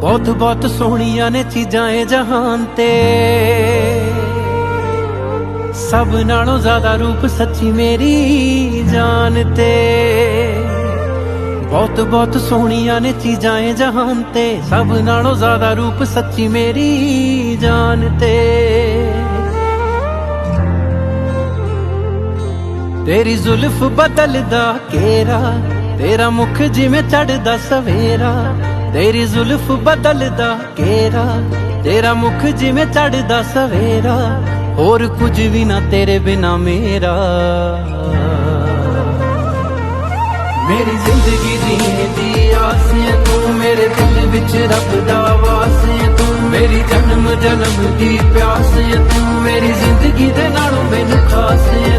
बहुत बहुत सोहणियां ने चीजां ए जहान ते, सब नालों ज्यादा रूप सच्ची मेरी जान ते। बहुत बहुत सोहणियां ने चीजां ए जहान ते, सब नालों ज्यादा रूप सच्ची मेरी जान ते। तेरी जुल्फ बदलदा घेरा, तेरा मुख जिवें चढ़दा सवेरा। तेरी जुल्फ बदलदा घेरा, तेरा मुख जिवें चढ़दा सवेरा। होर कुछ भी ना तेरे बिना मेरा। मेरी जिंदगी जीने दी आस है तू, मेरे दिल विच रब दा वास है तू। मेरी जन्म जन्म दी प्यास है तू, मेरी जिंदगी दे नालों मैनू खास है